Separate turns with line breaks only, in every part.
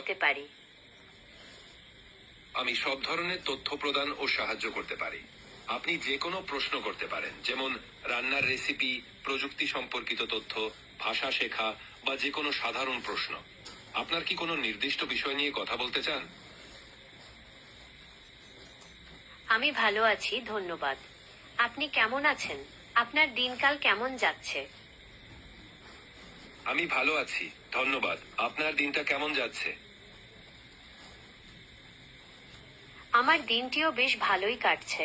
করতে পারি?
আমি সব ধরনের তথ্য প্রদান ও সাহায্য করতে পারি। আপনি যে কোনো প্রশ্ন করতে পারেন, যেমন রান্নার রেসিপি, প্রযুক্তি সম্পর্কিত তথ্য, ভাষা শেখা বা যে কোনো সাধারণ প্রশ্ন। আপনার কি কোনো নির্দিষ্ট বিষয় নিয়ে কথা বলতে চান?
আমি ভালো আছি, ধন্যবাদ। আপনি কেমন আছেন? আপনার দিনকাল কেমন যাচ্ছে?
আমি ভালো আছি, ধন্যবাদ। আপনার দিনটা কেমন যাচ্ছে?
আমার দিনটিও বেশ ভালোই কাটছে।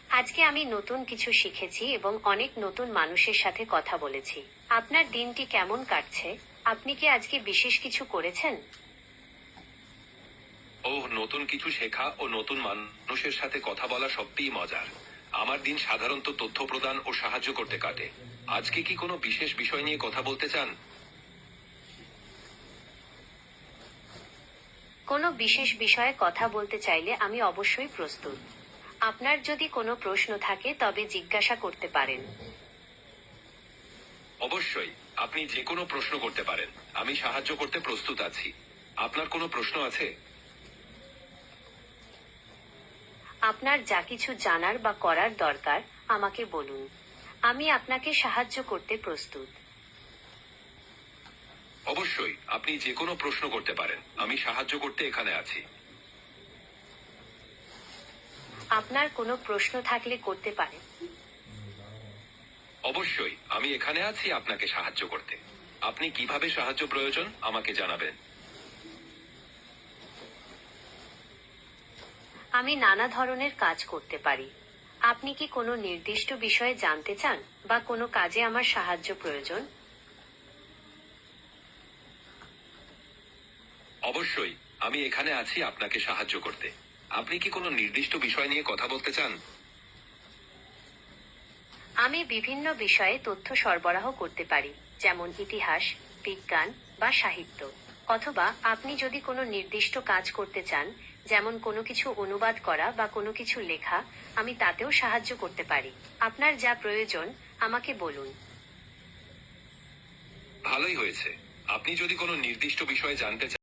আজকে আমি নতুন কিছু শিখেছি এবং অনেক নতুন মানুষের সাথে কথা বলেছি। আপনার দিনটি কেমন কাটছে? আপনি কি আজকে বিশেষ কিছু করেছেন?
নতুন কিছু শেখা ও নতুন মানুষের সাথে কথা বলা সত্যিই মজার। আমার দিন সাধারণত তথ্য প্রদান ও সাহায্য করতে কাটে। আজকে কি কোনো বিশেষ বিষয় নিয়ে কথা বলতে চান?
কোনো বিশেষ বিষয়ে কথা বলতে চাইলে আমি অবশ্যই প্রস্তুত। আপনার যদি কোনো প্রশ্ন থাকে তবে জিজ্ঞাসা করতে পারেন।
অবশ্যই, আপনি যে কোনো প্রশ্ন করতে পারেন। আমি সাহায্য করতে প্রস্তুত আছি। আপনার কোনো প্রশ্ন আছে?
আপনার যা কিছু জানার বা করার দরকার আমাকে বলুন। আমি আপনাকে সাহায্য করতে প্রস্তুত।
অবশ্যই, আপনি যে কোনো প্রশ্ন করতে পারেন। আমি সাহায্য করতে এখানে আছি।
আপনার কোনো প্রশ্ন থাকলে করতে পারেন।
অবশ্যই, আমি এখানে আছি আপনাকে সাহায্য করতে। আপনি কিভাবে সাহায্য প্রয়োজন আমাকে জানাবেন।
আমি নানা ধরনের কাজ করতে পারি। আপনি কি কোনো নির্দিষ্ট বিষয়ে জানতে চান বা কোনো কাজে আমার সাহায্য প্রয়োজন?
অবশ্যই, আমি এখানে আছি আপনাকে সাহায্য করতে। আপনি কি কোনো নির্দিষ্ট বিষয় নিয়ে কথা বলতে চান?
আমি বিভিন্ন বিষয়ে তথ্য সরবরাহ করতে পারি, যেমন ইতিহাস, বিজ্ঞান বা সাহিত্য। অথবা আপনি যদি কোনো নির্দিষ্ট কাজ করতে চান, যেমন কোনো কিছু অনুবাদ করা বা কোনো কিছু লেখা, আমি তাতেও সাহায্য করতে পারি। আপনার যা প্রয়োজন আমাকে বলুন।
ভালোই হয়েছে। আপনি যদি কোনো নির্দিষ্ট বিষয়ে জানতে চান